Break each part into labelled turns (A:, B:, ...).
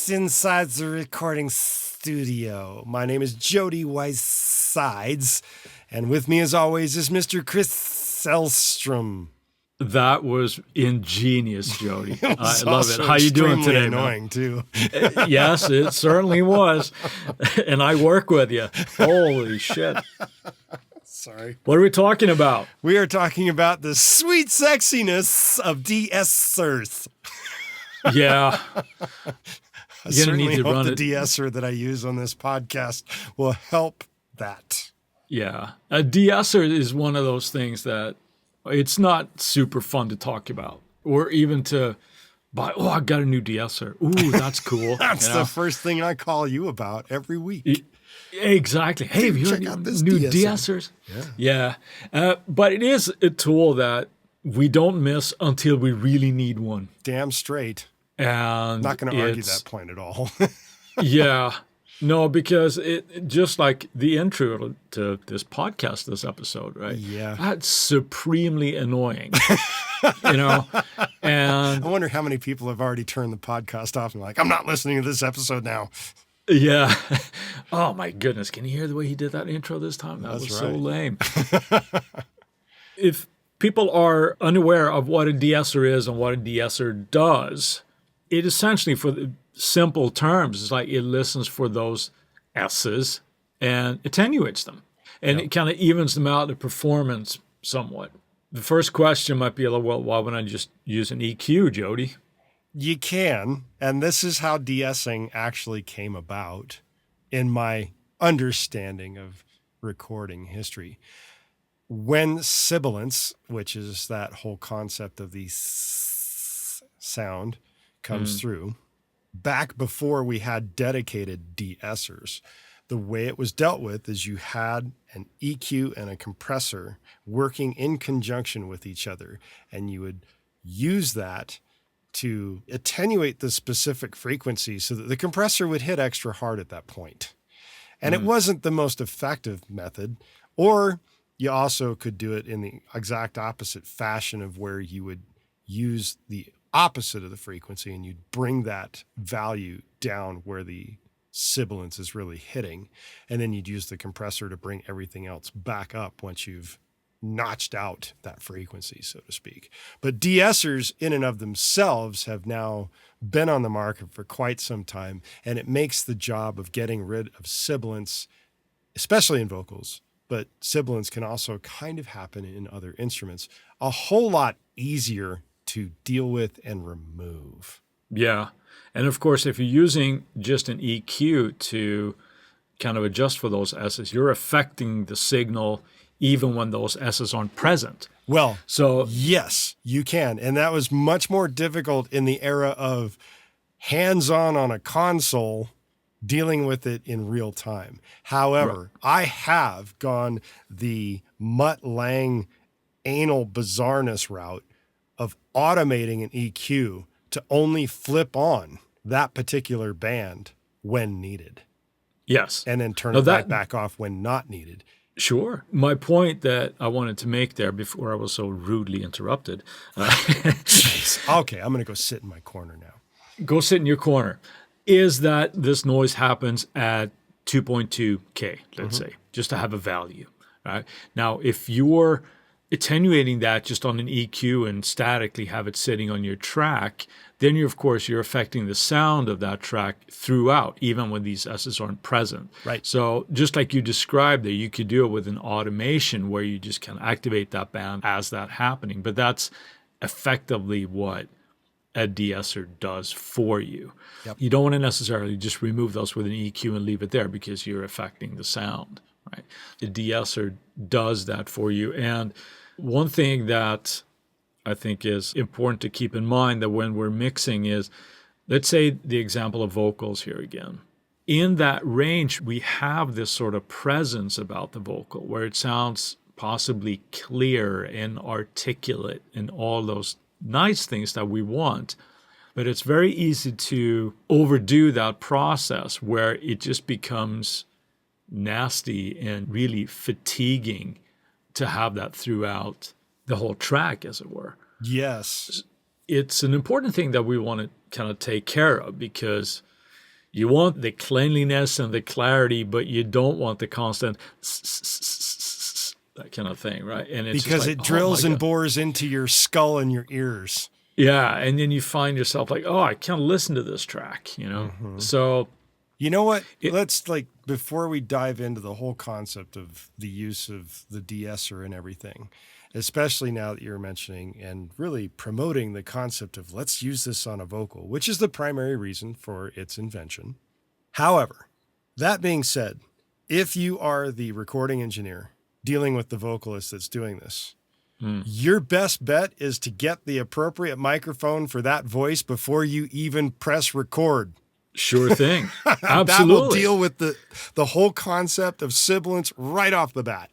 A: inside the recording studio. My name is Jody Sides, and with me as always is Mr. Chris Selstrom.
B: That was ingenious, Jody.
A: I
B: love it. How you doing today,
A: annoying,
B: man?
A: Too.
B: Yes, it certainly was. And I work with you. Holy shit.
A: Sorry.
B: What are we talking about?
A: We are talking about the sweet sexiness of De-Essers.
B: Yeah.
A: I certainly hope the de-esser that I use on this podcast will help that.
B: Yeah. A de-esser is one of those things that it's not super fun to talk about or even to buy, oh, I got a new de-esser. Ooh, that's cool.
A: That's the first thing I call you about every week.
B: Exactly. Hey, have you heard new de-essers? Yeah. But it is a tool that we don't miss until we really need one.
A: Damn straight.
B: And
A: not going to argue that point at all.
B: Yeah. No, because it just like the intro to this podcast, this episode, right?
A: Yeah.
B: That's supremely annoying. And
A: I wonder how many people have already turned the podcast off and like, I'm not listening to this episode now.
B: Yeah. Oh my goodness. Can you hear the way he did that intro this time? That was so lame. If people are unaware of what a de-esser is and what a de-esser does, it essentially, for the simple terms, is like it listens for those S's and attenuates them. And it kind of evens them out, the performance somewhat. The first question might be, well, why wouldn't I just use an EQ, Jody?
A: You can, and this is how de-essing actually came about in my understanding of recording history. When Sibilance, which is that whole concept of the sound, comes through, back before we had dedicated de-essers, the way it was dealt with is you had an EQ and a compressor working in conjunction with each other, and you would use that to attenuate the specific frequency so that the compressor would hit extra hard at that point. And it wasn't the most effective method, or you also could do it in the exact opposite fashion of where you would use the opposite of the frequency and you'd bring that value down where the sibilance is really hitting. And then you'd use the compressor to bring everything else back up once you've notched out that frequency, so to speak. But de-essers in and of themselves have now been on the market for quite some time, and it makes the job of getting rid of sibilance, especially in vocals, but sibilance can also kind of happen in other instruments, a whole lot easier to deal with and remove.
B: Yeah. And of course, if you're using just an EQ to kind of adjust for those S's, you're affecting the signal even when those S's aren't present.
A: Well, so yes, you can. And that was much more difficult in the era of hands-on on a console dealing with it in real time. However, I have gone the Mutt Lange anal bizarreness route of automating an EQ to only flip on that particular band when needed.
B: Yes.
A: And then turn it back off when not needed.
B: Sure. My point that I wanted to make there before I was so rudely interrupted.
A: Jeez. Okay, I'm going to go sit in my corner now.
B: Go sit in your corner. Is that this noise happens at 2.2K, let's say, just to have a value. Right? Now, if you're attenuating that just on an EQ and statically have it sitting on your track, then you're affecting the sound of that track throughout, even when these S's aren't present.
A: Right.
B: So just like you described there, you could do it with an automation where you just kind of activate that band as that happening. But that's effectively what a de-esser does for you.
A: Yep.
B: You don't want to necessarily just remove those with an EQ and leave it there because you're affecting the sound. Right. The de-esser does that for you. And one thing that I think is important to keep in mind that when we're mixing is, let's say the example of vocals here again. In that range, we have this sort of presence about the vocal where it sounds possibly clear and articulate and all those nice things that we want. But it's very easy to overdo that process where it just becomes nasty and really fatiguing to have that throughout the whole track, as it were.
A: Yes.
B: it's an important thing that we want to kind of take care of, because you want the cleanliness and the clarity, but you don't want the constant that kind of thing, right? And it's
A: because
B: just like,
A: it drills
B: oh my
A: and
B: God.
A: bores into your skull and your ears.
B: Yeah, and then you find yourself like, oh, I can't listen to this track, you know? So
A: You know what?
B: It-
A: Let's before we dive into the whole concept of the use of the de-esser and everything, especially now that you're mentioning and really promoting the concept of let's use this on a vocal, which is the primary reason for its invention. However, that being said, if you are the recording engineer dealing with the vocalist that's doing this, your best bet is to get the appropriate microphone for that voice before you even press record.
B: sure thing.
A: That
B: Absolutely.
A: will deal with the whole concept of sibilance right off the bat.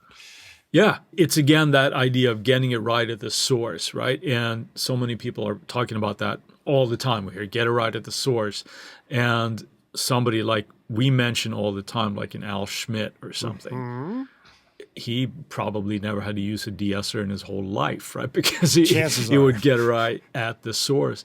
B: Yeah, it's again that idea of getting it right at the source, right? And so many people are talking about that all the time. We hear get it right at the source. And somebody like we mention all the time, like an Al Schmidt or something, he probably never had to use a de-esser in his whole life, right? Because he would get it right at the source.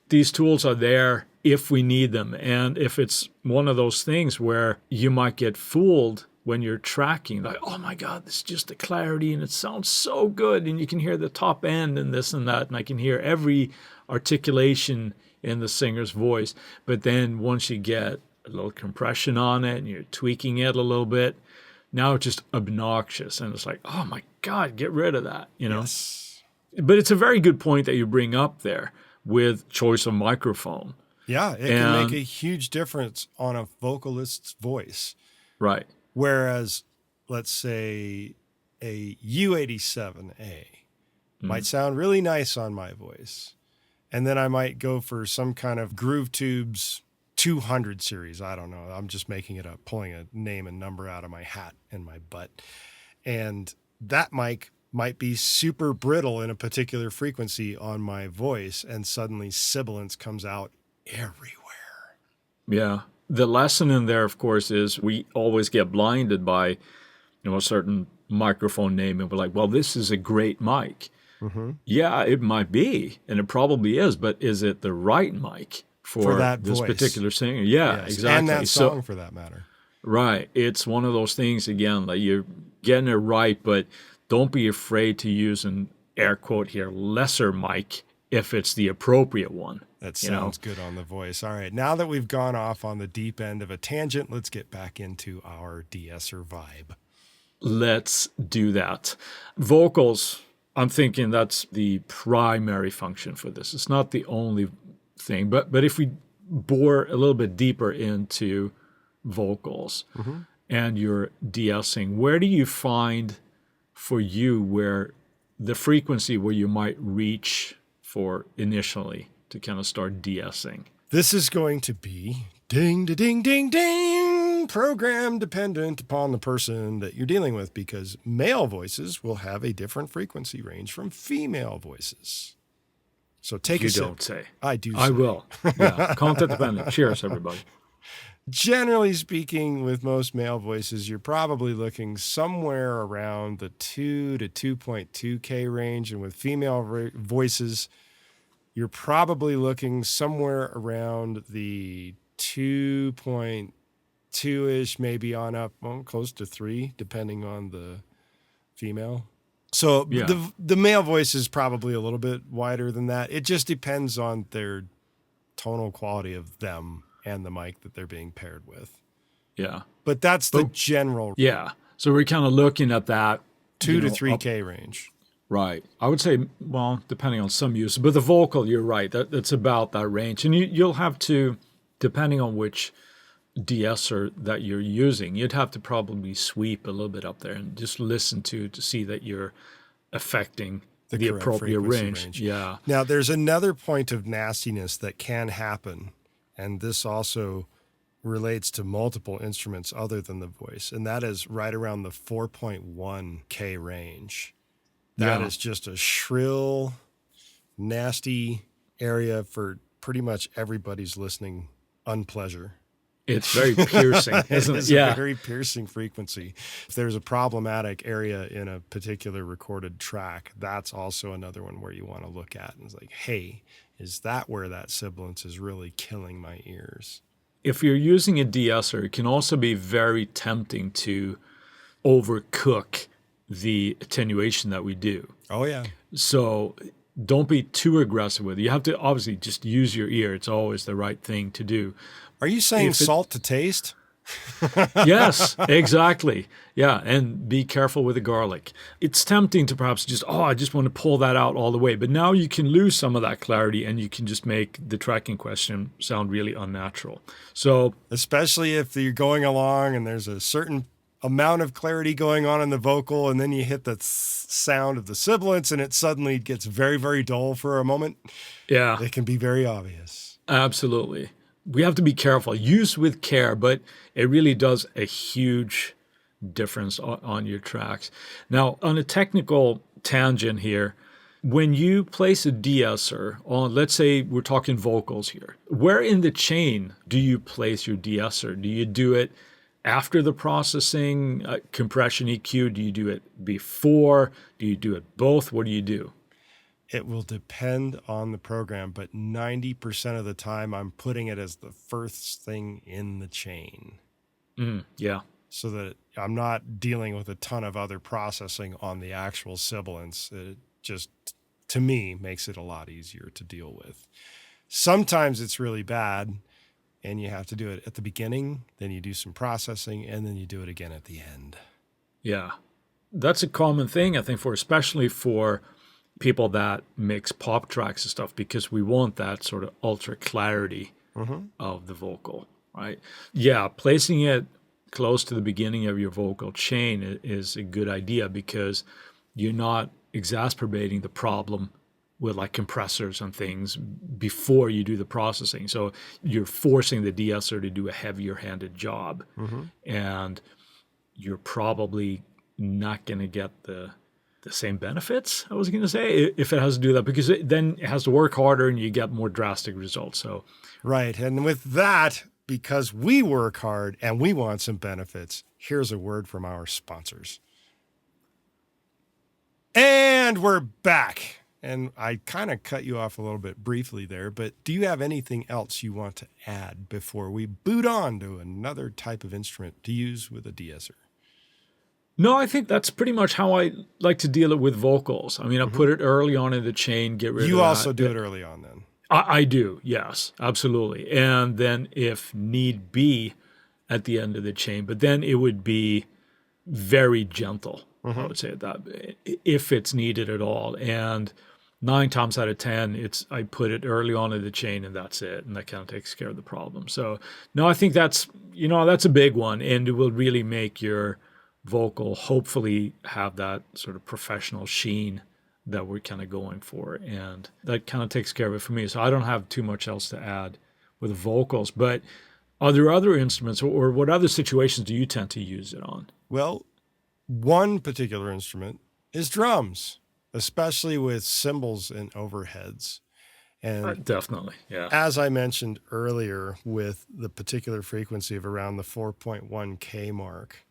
B: These tools are there if we need them. And if it's one of those things where you might get fooled when you're tracking, like, oh my God, this is just the clarity and it sounds so good. And you can hear the top end and this and that. And I can hear every articulation in the singer's voice. But then once you get a little compression on it and you're tweaking it a little bit, now it's just obnoxious. And it's like, oh my God, get rid of that, you know?
A: Yes.
B: But it's a very good point that you bring up there with choice of microphone.
A: Yeah, it can make a huge difference on a vocalist's voice.
B: Right.
A: Whereas, let's say a U87A might sound really nice on my voice. And then I might go for some kind of Groove Tubes 200 series. I don't know. I'm just making it up, pulling a name and number out of my hat and my butt. And that mic might be super brittle in a particular frequency on my voice. And suddenly sibilance comes out everywhere.
B: Yeah. The lesson in there, of course, is we always get blinded by, a certain microphone name. And we're like, well, this is a great mic. Yeah, it might be. And it probably is. But is it the right mic for
A: that
B: this
A: voice.
B: Particular singer? Yeah,
A: Yes,
B: exactly.
A: and that song for that matter.
B: Right. It's one of those things, again, like you're getting it right, but don't be afraid to use an air quote here, lesser mic if it's the appropriate one.
A: That sounds good on the voice. All right. Now that we've gone off on the deep end of a tangent, let's get back into our de-esser vibe.
B: Let's do that. Vocals, I'm thinking that's the primary function for this. It's not the only thing, but if we bore a little bit deeper into vocals and your de-essing, where do you find for you where the frequency where you might reach for initially to kind of start de-essing?
A: This is going to be ding, da, ding, ding, ding, program dependent upon the person that you're dealing with, because male voices will have a different frequency range from female voices. So take a sip.
B: You don't say.
A: I do say.
B: I will. Yeah. Content dependent. Cheers, everybody.
A: Generally speaking, with most male voices, you're probably looking somewhere around the 2 to 2.2K range. And with female voices, you're probably looking somewhere around the 2.2-ish, maybe on up, close to 3, depending on the female. So
B: Yeah.
A: the male voice is probably a little bit wider than that. It just depends on their tonal quality of them and the mic that they're being paired with.
B: Yeah.
A: But that's the general
B: Yeah. So we're kind of looking at that
A: 2 to 3K range.
B: Right. I would say, well, depending on some use, but the vocal, you're right. That's about that range. And you'll have to, depending on which de-esser that you're using, you'd have to probably sweep a little bit up there and just listen to see that you're affecting the
A: correct
B: appropriate
A: frequency
B: range. Yeah.
A: Now, there's another point of nastiness that can happen, and this also relates to multiple instruments other than the voice, and that is right around the 4.1K range. That is just a shrill, nasty area for pretty much everybody's listening unpleasure.
B: It's very piercing, isn't it?
A: It's a very piercing frequency. If there's a problematic area in a particular recorded track, that's also another one where you want to look at and it's like, hey, is that where that sibilance is really killing my ears?
B: If you're using a de-esser, it can also be very tempting to overcook the attenuation that we do.
A: Oh, yeah.
B: So don't be too aggressive with it. You have to obviously just use your ear. It's always the right thing to do.
A: Are you saying salt to taste?
B: Yes, exactly. Yeah, and be careful with the garlic. It's tempting to perhaps just, I just want to pull that out all the way. But now you can lose some of that clarity and you can just make the track in question sound really unnatural. So,
A: especially if you're going along and there's a certain amount of clarity going on in the vocal and then you hit the sound of the sibilance and it suddenly gets very, very dull for a moment.
B: Yeah.
A: It can be very obvious.
B: Absolutely. We have to be careful. Use with care, but it really does a huge difference on your tracks. Now, on a technical tangent here, when you place a de-esser on, let's say we're talking vocals here, where in the chain do you place your de-esser? Do you do it after the processing, compression, EQ? Do you do it before? Do you do it both? What do you do?
A: It will depend on the program, but 90% of the time I'm putting it as the first thing in the chain.
B: Yeah.
A: So that I'm not dealing with a ton of other processing on the actual sibilance. It just, to me, makes it a lot easier to deal with. Sometimes it's really bad and you have to do it at the beginning, then you do some processing, and then you do it again at the end.
B: Yeah. That's a common thing, I think, especially for people that mix pop tracks and stuff, because we want that sort of ultra clarity of the vocal, right? Yeah, placing it close to the beginning of your vocal chain is a good idea because you're not exacerbating the problem with like compressors and things before you do the processing. So you're forcing the de-esser to do a heavier handed job. And you're probably not going to get the same benefits, I was going to say, if it has to do that, because then it has to work harder and you get more drastic results. So,
A: right. And with that, because we work hard and we want some benefits, here's a word from our sponsors. And we're back. And I kind of cut you off a little bit briefly there, but do you have anything else you want to add before we boot on to another type of instrument to use with a de-esser?
B: No, I think that's pretty much how I like to deal it with vocals. I mean, I put it early on in the chain, get rid of that.
A: You also do it early on then?
B: I do, yes, absolutely. And then if need be at the end of the chain, but then it would be very gentle, I would say that, if it's needed at all. And 9 times out of 10, I put it early on in the chain and that's it. And that kind of takes care of the problem. So no, I think that's a big one. And it will really make your vocal hopefully have that sort of professional sheen that we're kind of going for, and that kind of takes care of it for me. So I don't have too much else to add with the vocals. But are there other instruments, or what other situations do you tend to use it on?
A: Well, one particular instrument is drums, especially with cymbals and overheads. And
B: definitely, yeah.
A: As I mentioned earlier, with the particular frequency of around the 4.1K mark,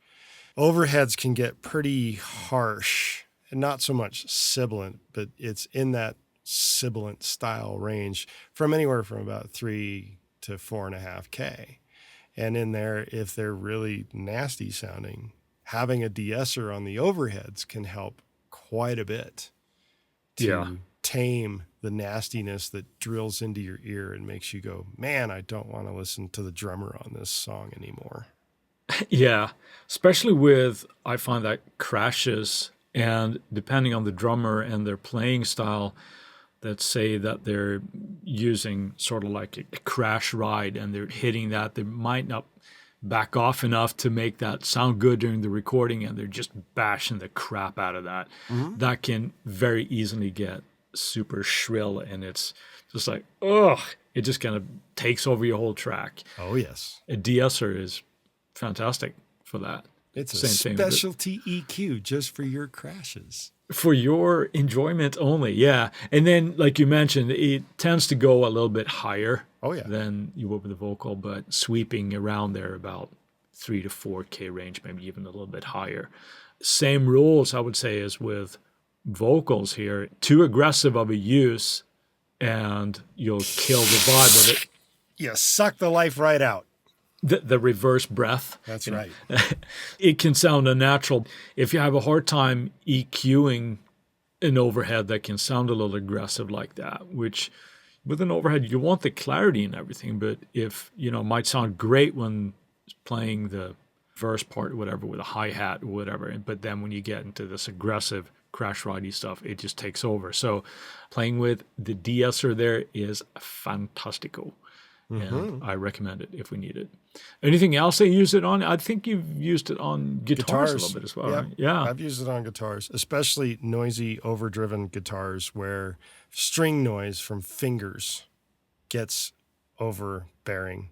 A: overheads can get pretty harsh, and not so much sibilant, but it's in that sibilant style range from anywhere from about 3 to 4.5K. And in there, if they're really nasty sounding, having a de-esser on the overheads can help quite a bit to tame the nastiness that drills into your ear and makes you go, man, I don't want to listen to the drummer on this song anymore.
B: Yeah, especially with, I find that crashes, and depending on the drummer and their playing style, let's say that they're using sort of like a crash ride and they're hitting that, they might not back off enough to make that sound good during the recording and they're just bashing the crap out of that. That can very easily get super shrill, and it's just like, it just kind of takes over your whole track.
A: Oh, yes.
B: A de-esser is fantastic for that.
A: It's a
B: Same thing.
A: specialty EQ just for your crashes.
B: For your enjoyment only, yeah. And then, like you mentioned, it tends to go a little bit higher than you would with the vocal, but sweeping around there about 3 to 4K range, maybe even a little bit higher. Same rules, I would say, as with vocals here. Too aggressive of a use, and you'll kill the vibe of it.
A: You suck the life right out.
B: The reverse breath.
A: That's right.
B: It can sound unnatural. If you have a hard time EQing an overhead that can sound a little aggressive like that, which with an overhead, you want the clarity and everything, but if, it might sound great when playing the verse part or whatever with a hi-hat or whatever, but then when you get into this aggressive crash ridey stuff, it just takes over. So playing with the de-esser there is fantastical. And I recommend it if we need it. Anything else they use it on? I think you've used it on guitars a little bit as well, right? Yeah.
A: I've used it on guitars, especially noisy, overdriven guitars where string noise from fingers gets overbearing.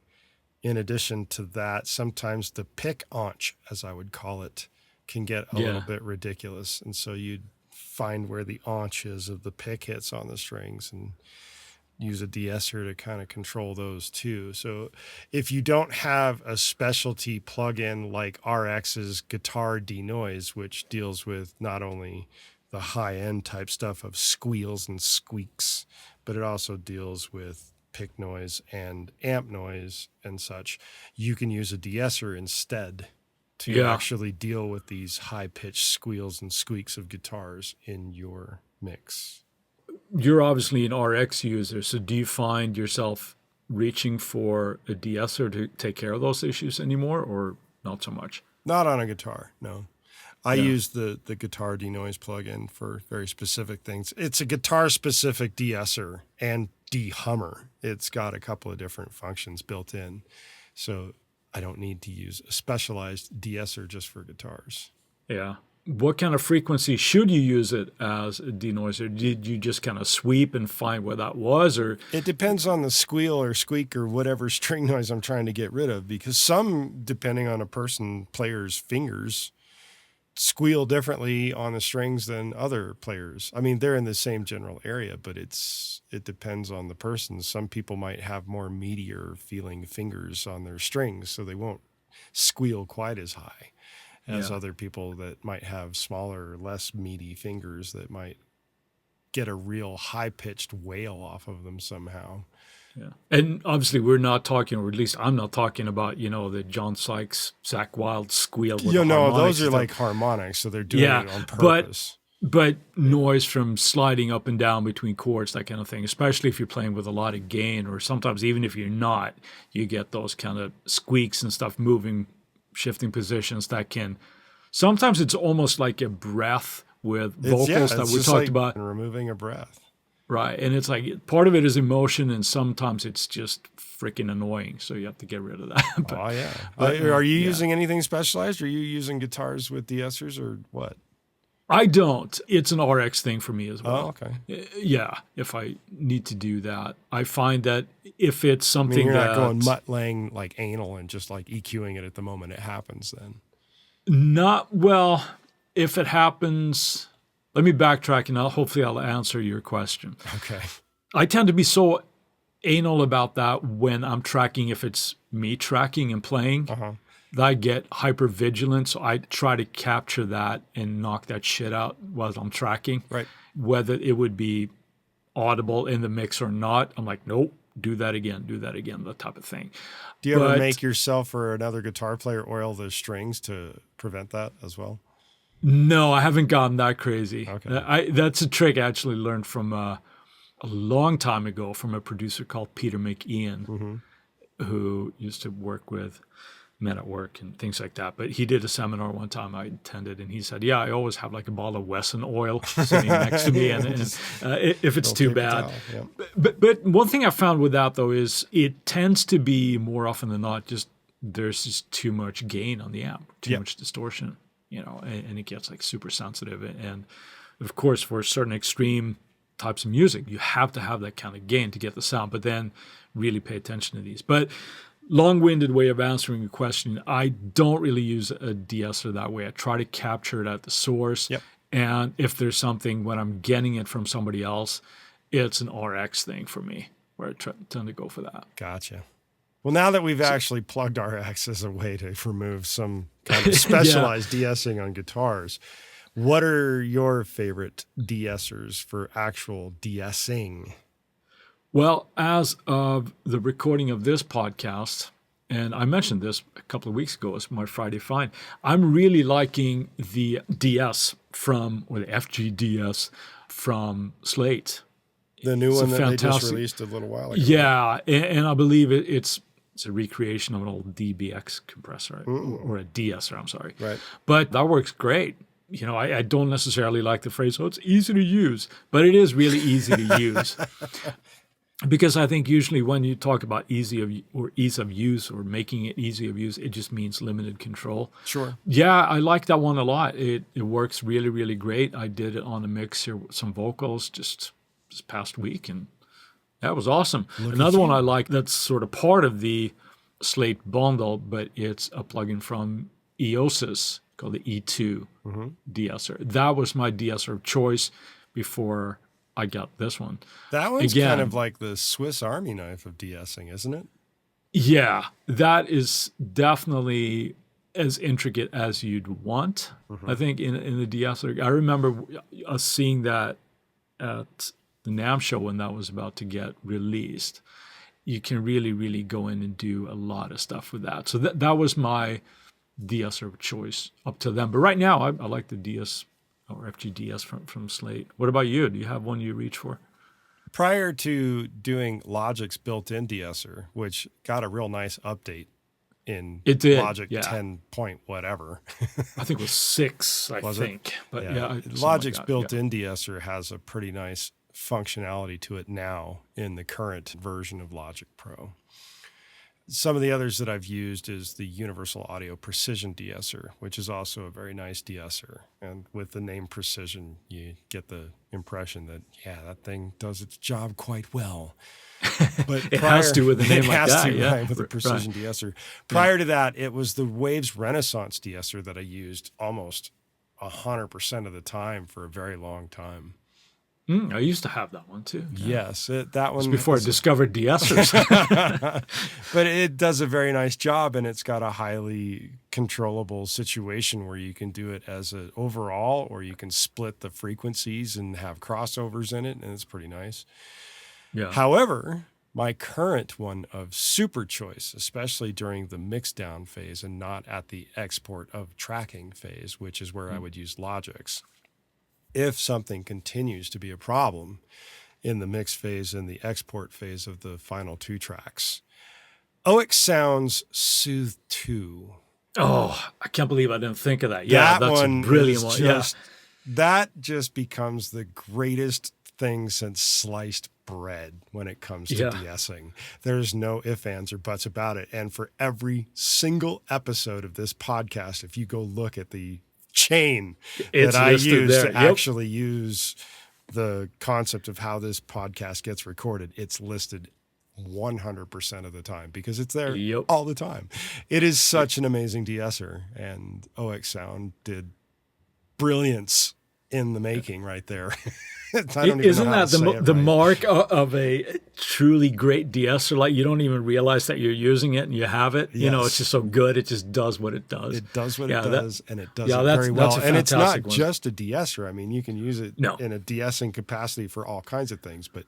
A: In addition to that, sometimes the pick aunch, as I would call it, can get a little bit ridiculous. And so you'd find where the aunch is of the pick hits on the strings and use a de-esser to kind of control those too. So if you don't have a specialty plugin like RX's Guitar Denoise, which deals with not only the high-end type stuff of squeals and squeaks, but it also deals with pick noise and amp noise and such, you can use a de-esser instead to actually deal with these high-pitched squeals and squeaks of guitars in your mix.
B: You're obviously an RX user, so do you find yourself reaching for a de-esser to take care of those issues anymore, or not so much?
A: Not on a guitar, no. I use the Guitar Denoise plugin for very specific things. It's a guitar-specific de-esser and de-hummer. It's got a couple of different functions built in, so I don't need to use a specialized de-esser just for guitars.
B: Yeah. What kind of frequency should you use it as a denoiser? Did you just kind of sweep and find what that was, or?
A: It depends on the squeal or squeak or whatever string noise I'm trying to get rid of, because some, depending on a player's fingers, squeal differently on the strings than other players. I mean, they're in the same general area, but it depends on the person. Some people might have more meatier feeling fingers on their strings, so they won't squeal quite as high as other people that might have smaller, less meaty fingers that might get a real high-pitched wail off of them somehow.
B: Yeah. And obviously we're not talking, or at least I'm not talking about, the John Sykes, Zakk Wylde squeal with
A: those are like harmonics, so they're doing it on purpose.
B: But noise from sliding up and down between chords, that kind of thing, especially if you're playing with a lot of gain, or sometimes even if you're not, you get those kind of squeaks and stuff shifting positions that can, sometimes it's almost like a breath with vocals that we talked about.
A: Removing a breath.
B: Right. And it's like part of it is emotion, and sometimes it's just freaking annoying. So you have to get rid of that.
A: Are you using anything specialized? Are you using guitars with de-essers or what?
B: I don't. It's an RX thing for me as well.
A: Oh, okay.
B: Yeah, if I need to do that. I find that if it's something
A: you're not going mutt-laying like anal and just like EQing it at the moment it happens then.
B: If it happens, let me backtrack and hopefully I'll answer your question.
A: Okay.
B: I tend to be so anal about that when I'm tracking, if it's me tracking and playing. That I get hyper vigilant, so I try to capture that and knock that shit out while I'm tracking.
A: Right.
B: Whether it would be audible in the mix or not, I'm like, nope, do that again, that type of thing.
A: Do you ever make yourself or another guitar player oil the strings to prevent that as well?
B: No, I haven't gotten that crazy.
A: Okay.
B: That's a trick I actually learned from a long time ago from a producer called Peter McIan, who used to work with Men at Work and things like that. But he did a seminar one time I attended, and he said, I always have like a bottle of Wesson oil sitting next to me, and if it's too bad. But one thing I found with that, though, is it tends to be more often than not just there's just too much gain on the amp, too much distortion, and it gets like super sensitive. And of course, for certain extreme types of music, you have to have that kind of gain to get the sound, but then really pay attention to these. But long-winded way of answering the question. I don't really use a de-esser that way. I try to capture it at the source.
A: Yep.
B: And if there's something when I'm getting it from somebody else, it's an RX thing for me, where I tend to go for that.
A: Gotcha. Well, now that we've actually plugged RX as a way to remove some kind of specialized de-essing on guitars, what are your favorite de-essers for actual de-essing?
B: Well, as of the recording of this podcast, and I mentioned this a couple of weeks ago as my Friday find, I'm really liking the DS or the FGDS from Slate.
A: The new one that they just released a little while ago.
B: Yeah, and I believe it's a recreation of an old DBX compressor, or a de-esser, I'm sorry.
A: Right.
B: But that works great. I don't necessarily like the phrase, it's easy to use, but it is really easy to use. Because I think usually when you talk about ease of use or making it easy of use, it just means limited control.
A: Sure.
B: Yeah, I like that one a lot. It works really, really great. I did it on a mix here with some vocals just this past week, and that was awesome. Another one I like that's sort of part of the Slate bundle, but it's a plugin from De-Essers called the E2 de-esser. That was my de-esser of choice before I got this one.
A: That one's kind of like the Swiss Army knife of de-essing, isn't it?
B: Yeah, that is definitely as intricate as you'd want, I think, in the de-esser. I remember us seeing that at the NAMM show when that was about to get released. You can really, really go in and do a lot of stuff with that. So that was my de-esser of choice up to then. But right now, I like the DS or FGDS from Slate. What about you? Do you have one you reach for?
A: Prior to doing Logic's built-in de-esser, which got a real nice update in Logic 10 point whatever.
B: I think it was 6, I think. But
A: Logic's built-in de-esser has a pretty nice functionality to it now in the current version of Logic Pro. Some of the others that I've used is the Universal Audio Precision de-esser, which is also a very nice de-esser. And with the name Precision, you get the impression that, that thing does its job quite well. But
B: it has to with a name like that.
A: Right, with a Precision de-esser. Prior to that, it was the Waves Renaissance de-esser that I used almost 100% of the time for a very long time.
B: I used to have that one too.
A: Yes, that one was
B: before I discovered De-Essers.
A: But it does a very nice job, and it's got a highly controllable situation where you can do it as an overall, or you can split the frequencies and have crossovers in it, and it's pretty nice.
B: Yeah.
A: However, my current one of super choice, especially during the mix down phase and not at the export of tracking phase, which is where I would use Logic's. If something continues to be a problem in the mix phase and the export phase of the final 2 tracks, OX Sound's Soothe 2.
B: Oh, I can't believe I didn't think of that. Yeah, that's a brilliant one.
A: That just becomes the greatest thing since sliced bread when it comes to de-essing. There's no ifs, ands, or buts about it. And for every single episode of this podcast, if you go look at the chain that I use to actually use the concept of how this podcast gets recorded, it's listed 100% of the time because it's there all the time. It is such an amazing de-esser, and OX Sound did brilliance in the making right there.
B: Isn't that the mark of a truly great de-esser? Like, you don't even realize that you're using it and you have it.
A: Yes.
B: You know, it's just so good. It just does what it does.
A: It does what it does, and it does it very well. And it's not just a de-esser. I mean, you can use it in a de-essing capacity for all kinds of things, but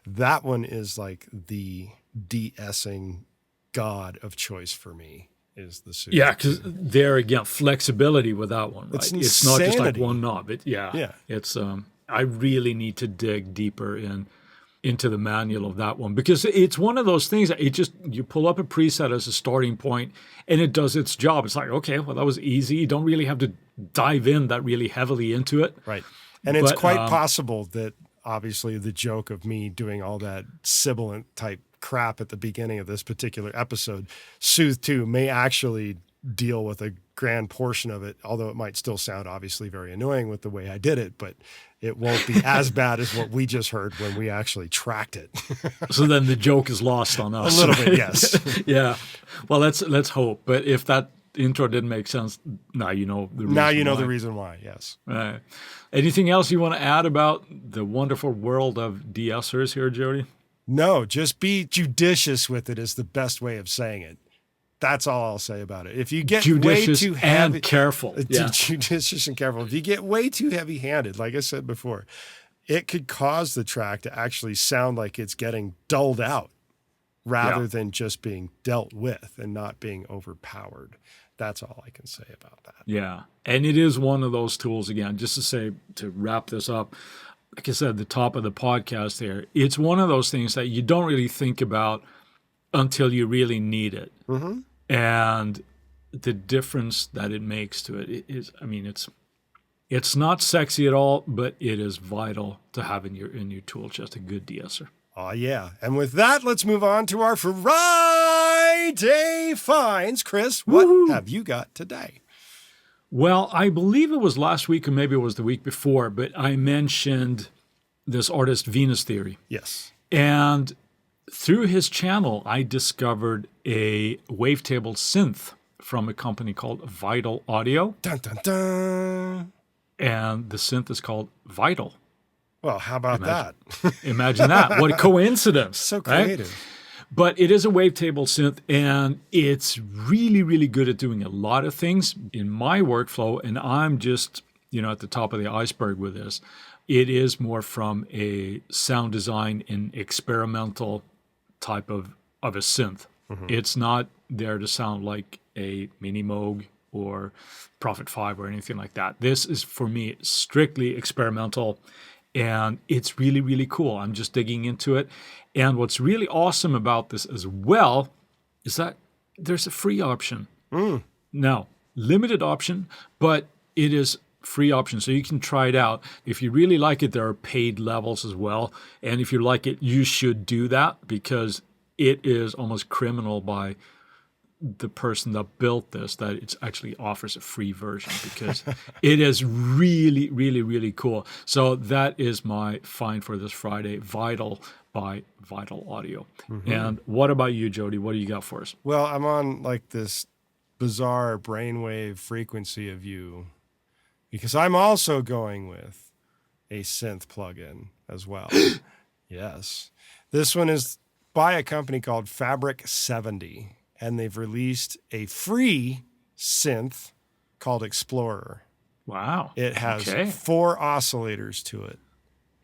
A: that one is like the de-essing god of choice for me. Is the Soothe.
B: Yeah, because there again, flexibility with that one, right? It's not just like one knob. It's I really need to dig deeper into the manual of that one, because it's one of those things that you pull up a preset as a starting point and it does its job. It's like, okay, well, that was easy. You don't really have to dive in that really heavily into it.
A: Right. And it's quite possible that obviously the joke of me doing all that sibilant type crap at the beginning of this particular episode, Soothe 2 may actually deal with a grand portion of it, although it might still sound obviously very annoying with the way I did it, but it won't be as bad as what we just heard when we actually tracked it.
B: So then the joke is lost on us.
A: A little bit, yes.
B: Yeah. Well, let's hope. But if that intro didn't make sense, now you know the reason.
A: Now you know
B: why.
A: the reason why, yes.
B: Anything else you want to add about the wonderful world of de-essers here, Jody?
A: No, just be judicious with it is the best way of saying it. That's all I'll say about it. If you get
B: judicious
A: way too heavy,
B: and careful,
A: judicious and careful. If you get way too heavy-handed, like I said before, it could cause the track to actually sound like it's getting dulled out rather than just being dealt with and not being overpowered. That's all I can say about that.
B: Yeah, and it is one of those tools, again, just to say, to wrap this up, like I said at the top of the podcast there, it's one of those things that you don't really think about until you really need it.
A: Mm-hmm.
B: And the difference that it makes to it is, I mean, it's not sexy at all, but it is vital to have in your tool chest a good de-esser.
A: Oh, yeah. And with that, let's move on to our Friday finds. Chris, what have you got today?
B: Well, I believe it was last week or maybe it was the week before, but I mentioned this artist Venus Theory.
A: Yes.
B: And through his channel, I discovered a wavetable synth from a company called Vital Audio.
A: Dun, dun, dun.
B: And the synth is called Vital.
A: Well, how about that?
B: Imagine that. What a coincidence.
A: So creative.
B: Right? But it is a wavetable synth, and it's really, really good at doing a lot of things in my workflow. And I'm just, at the top of the iceberg with this. It is more from a sound design and experimental type of a synth. Mm-hmm. It's not there to sound like a Mini Moog or Prophet 5 or anything like that. This is, for me, strictly experimental, and it's really, really cool. I'm just digging into it. And what's really awesome about this as well is that there's a free option. Now, limited option, but it is free option, so you can try it out. If you really like it, there are paid levels as well. And if you like it, you should do that, because it is almost criminal by the person that built this that it actually offers a free version, because it is really, really, really cool. So that is my find for this Friday, Vital by Vital Audio. Mm-hmm. And what about you, Jody? What do you got for us?
A: Well, I'm on like this bizarre brainwave frequency of you, because I'm also going with a synth plugin as well. Yes. This one is by a company called Fabric 70, and they've released a free synth called Explorer.
B: Wow.
A: It has 4 oscillators to it.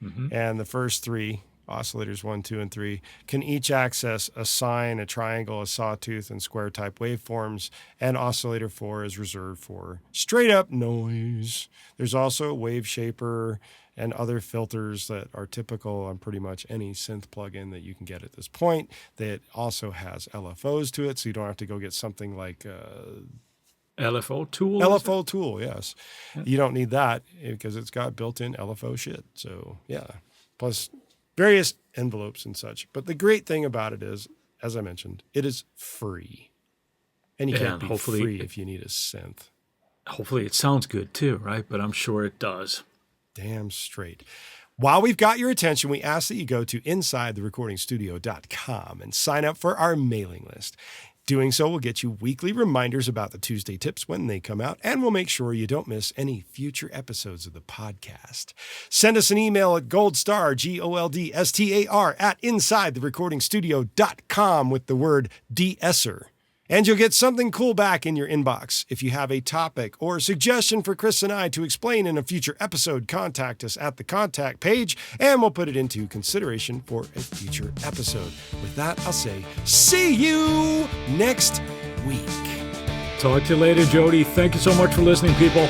A: Mm-hmm. And the first 3, oscillators 1, 2, and 3, can each access a sine, a triangle, a sawtooth, and square type waveforms, and oscillator 4 is reserved for straight up noise. There's also a wave shaper and other filters that are typical on pretty much any synth plugin that you can get at this point. That also has LFOs to it, so you don't have to go get something like
B: LFO tool?
A: LFO tool, yes. Yeah. You don't need that because it's got built-in LFO shit. So, yeah. Plus various envelopes and such. But the great thing about it is, as I mentioned, it is free. And you can't be free if you need a synth.
B: Hopefully it sounds good too, right? But I'm sure it does.
A: Damn straight. While we've got your attention, we ask that you go to InsideTheRecordingStudio.com and sign up for our mailing list. Doing so will get you weekly reminders about the Tuesday tips when they come out, and we'll make sure you don't miss any future episodes of the podcast. Send us an email at goldstar, GOLDSTAR, at InsideTheRecordingStudio.com with the word de-esser. And you'll get something cool back in your inbox. If you have a topic or a suggestion for Chris and I to explain in a future episode, contact us at the contact page, and we'll put it into consideration for a future episode. With that, I'll say, see you next week.
B: Talk to you later, Jody. Thank you so much for listening, people.